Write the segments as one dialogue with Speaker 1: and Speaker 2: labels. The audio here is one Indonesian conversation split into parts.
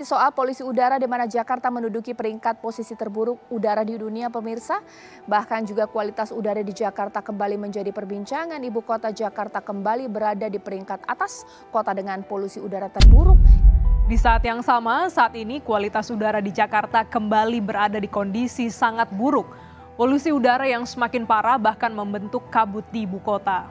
Speaker 1: Soal polusi udara di mana Jakarta menduduki peringkat posisi terburuk udara di dunia, pemirsa. Bahkan juga kualitas udara di Jakarta kembali menjadi perbincangan. Ibu kota Jakarta kembali berada di peringkat atas kota dengan polusi udara terburuk.
Speaker 2: Di saat yang sama, saat ini kualitas udara di Jakarta kembali berada di kondisi sangat buruk. Polusi udara yang semakin parah bahkan membentuk kabut di ibu kota.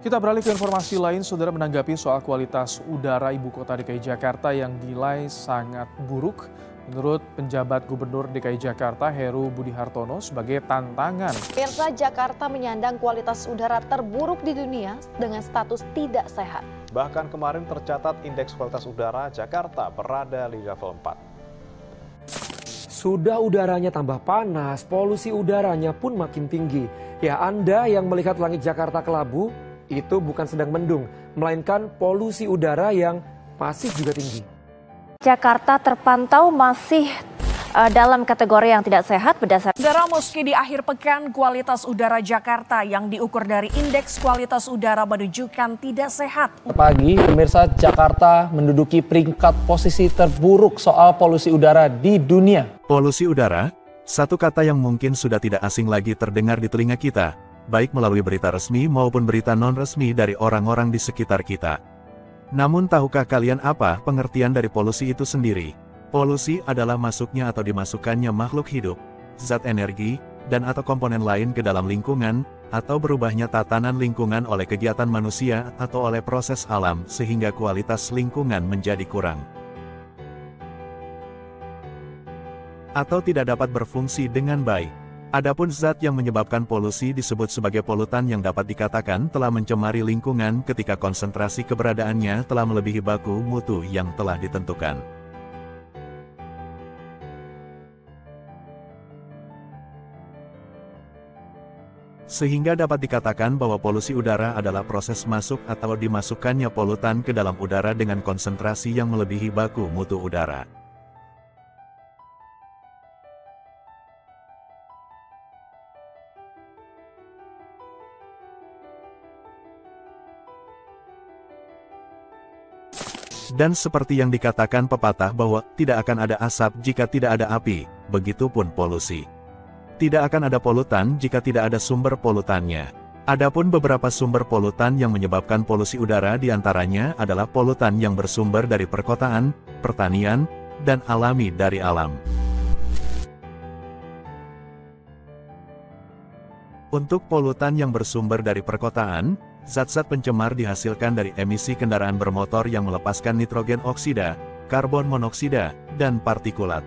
Speaker 3: Kita beralih ke informasi lain, saudara, menanggapi soal kualitas udara ibu kota DKI Jakarta yang dinilai sangat buruk. Menurut penjabat Gubernur DKI Jakarta Heru Budi Hartono sebagai tantangan.
Speaker 4: Pemirsa, Jakarta menyandang kualitas udara terburuk di dunia dengan status tidak sehat.
Speaker 5: Bahkan kemarin tercatat indeks kualitas udara Jakarta berada di level 4.
Speaker 6: Sudah udaranya tambah panas, polusi udaranya pun makin tinggi. Ya, Anda yang melihat langit Jakarta kelabu, itu bukan sedang mendung, melainkan polusi udara yang masih juga tinggi.
Speaker 4: Jakarta terpantau masih dalam kategori yang tidak sehat berdasarkan.
Speaker 2: Saudara, meski di akhir pekan kualitas udara Jakarta yang diukur dari indeks kualitas udara menunjukkan tidak sehat.
Speaker 7: Pagi, pemirsa, Jakarta menduduki peringkat posisi terburuk soal polusi udara di dunia.
Speaker 8: Polusi udara, satu kata yang mungkin sudah tidak asing lagi terdengar di telinga kita, baik melalui berita resmi maupun berita non-resmi dari orang-orang di sekitar kita. Namun tahukah kalian apa pengertian dari polusi itu sendiri? Polusi adalah masuknya atau dimasukkannya makhluk hidup, zat energi, dan atau komponen lain ke dalam lingkungan, atau berubahnya tatanan lingkungan oleh kegiatan manusia atau oleh proses alam sehingga kualitas lingkungan menjadi kurang. Atau tidak dapat berfungsi dengan baik. Adapun zat yang menyebabkan polusi disebut sebagai polutan yang dapat dikatakan telah mencemari lingkungan ketika konsentrasi keberadaannya telah melebihi baku mutu yang telah ditentukan. Sehingga dapat dikatakan bahwa polusi udara adalah proses masuk atau dimasukkannya polutan ke dalam udara dengan konsentrasi yang melebihi baku mutu udara. Dan seperti yang dikatakan pepatah bahwa tidak akan ada asap jika tidak ada api, begitupun polusi. Tidak akan ada polutan jika tidak ada sumber polutannya. Adapun beberapa sumber polutan yang menyebabkan polusi udara diantaranya adalah polutan yang bersumber dari perkotaan, pertanian, dan alami dari alam. Untuk polutan yang bersumber dari perkotaan, zat-zat pencemar dihasilkan dari emisi kendaraan bermotor yang melepaskan nitrogen oksida, karbon monoksida, dan partikulat.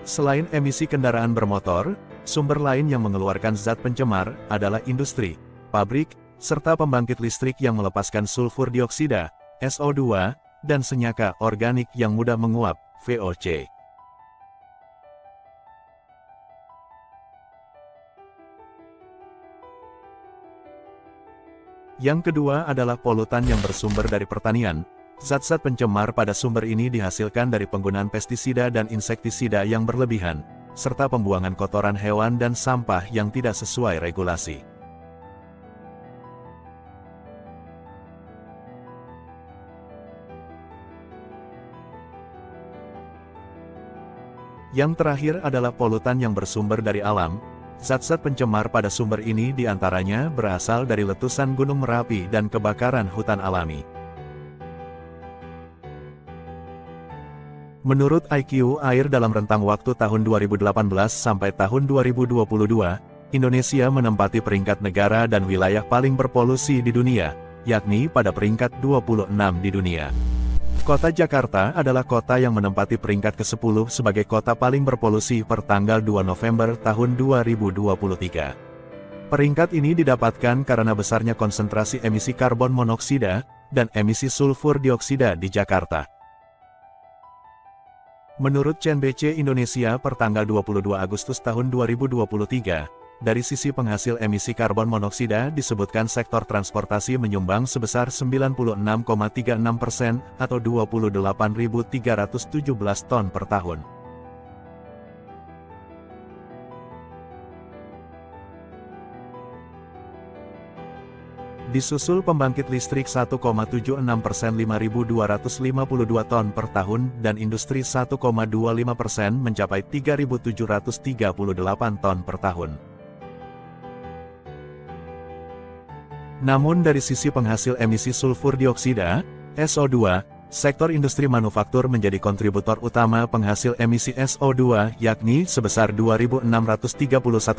Speaker 8: Selain emisi kendaraan bermotor, sumber lain yang mengeluarkan zat pencemar adalah industri, pabrik, serta pembangkit listrik yang melepaskan sulfur dioksida, SO2, dan senyaka organik yang mudah menguap, VOC. Yang kedua adalah polutan yang bersumber dari pertanian. Zat-zat pencemar pada sumber ini dihasilkan dari penggunaan pestisida dan insektisida yang berlebihan, serta pembuangan kotoran hewan dan sampah yang tidak sesuai regulasi. Yang terakhir adalah polutan yang bersumber dari alam. Zat-zat pencemar pada sumber ini diantaranya berasal dari letusan Gunung Merapi dan kebakaran hutan alami. Menurut IQ Air dalam rentang waktu tahun 2018 sampai tahun 2022, Indonesia menempati peringkat negara dan wilayah paling berpolusi di dunia, yakni pada peringkat 26 di dunia. Kota Jakarta adalah kota yang menempati peringkat ke-10 sebagai kota paling berpolusi per tanggal 2 November tahun 2023. Peringkat ini didapatkan karena besarnya konsentrasi emisi karbon monoksida dan emisi sulfur dioksida di Jakarta. Menurut CNBC Indonesia per tanggal 22 Agustus tahun 2023, dari sisi penghasil emisi karbon monoksida disebutkan sektor transportasi menyumbang sebesar 96,36% atau 28.317 ton per tahun. Disusul pembangkit listrik 1,76% 5.252 ton per tahun dan industri 1,25% mencapai 3.738 ton per tahun. Namun dari sisi penghasil emisi sulfur dioksida, SO2, sektor industri manufaktur menjadi kontributor utama penghasil emisi SO2 yakni sebesar 2.631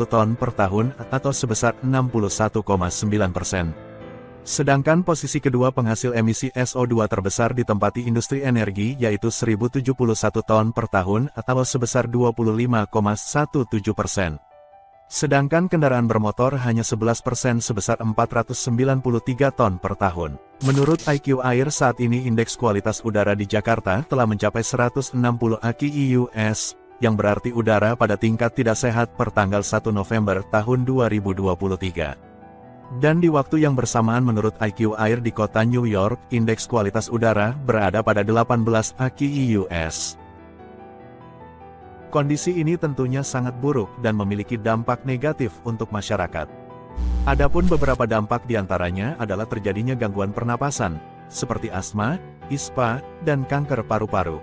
Speaker 8: ton per tahun atau sebesar 61,9%. Sedangkan posisi kedua penghasil emisi SO2 terbesar ditempati industri energi yaitu 1.071 ton per tahun atau sebesar 25,17%. Sedangkan kendaraan bermotor hanya 11% sebesar 493 ton per tahun. Menurut IQ Air saat ini indeks kualitas udara di Jakarta telah mencapai 160 AQI-US, yang berarti udara pada tingkat tidak sehat per tanggal 1 November tahun 2023. Dan di waktu yang bersamaan menurut IQ Air di kota New York, indeks kualitas udara berada pada 18 AQI-US. Kondisi ini tentunya sangat buruk dan memiliki dampak negatif untuk masyarakat. Adapun beberapa dampak diantaranya adalah terjadinya gangguan pernapasan, seperti asma, ispa, dan kanker paru-paru.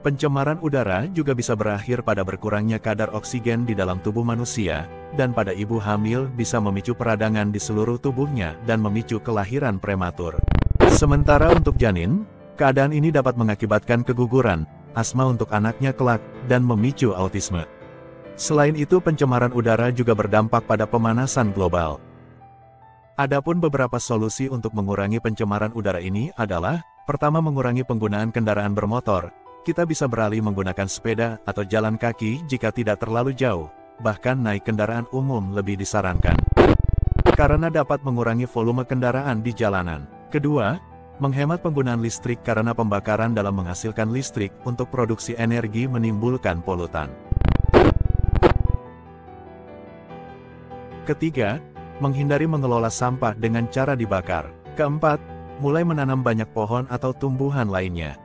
Speaker 8: Pencemaran udara juga bisa berakhir pada berkurangnya kadar oksigen di dalam tubuh manusia, dan pada ibu hamil bisa memicu peradangan di seluruh tubuhnya dan memicu kelahiran prematur. Sementara untuk janin, keadaan ini dapat mengakibatkan keguguran, asma untuk anaknya kelak, dan memicu autisme. Selain itu, pencemaran udara juga berdampak pada pemanasan global. Adapun beberapa solusi untuk mengurangi pencemaran udara ini adalah, pertama mengurangi penggunaan kendaraan bermotor. Kita bisa beralih menggunakan sepeda atau jalan kaki jika tidak terlalu jauh, bahkan naik kendaraan umum lebih disarankan. Karena dapat mengurangi volume kendaraan di jalanan. Kedua, menghemat penggunaan listrik karena pembakaran dalam menghasilkan listrik untuk produksi energi menimbulkan polutan. Ketiga, menghindari mengelola sampah dengan cara dibakar. Keempat, mulai menanam banyak pohon atau tumbuhan lainnya.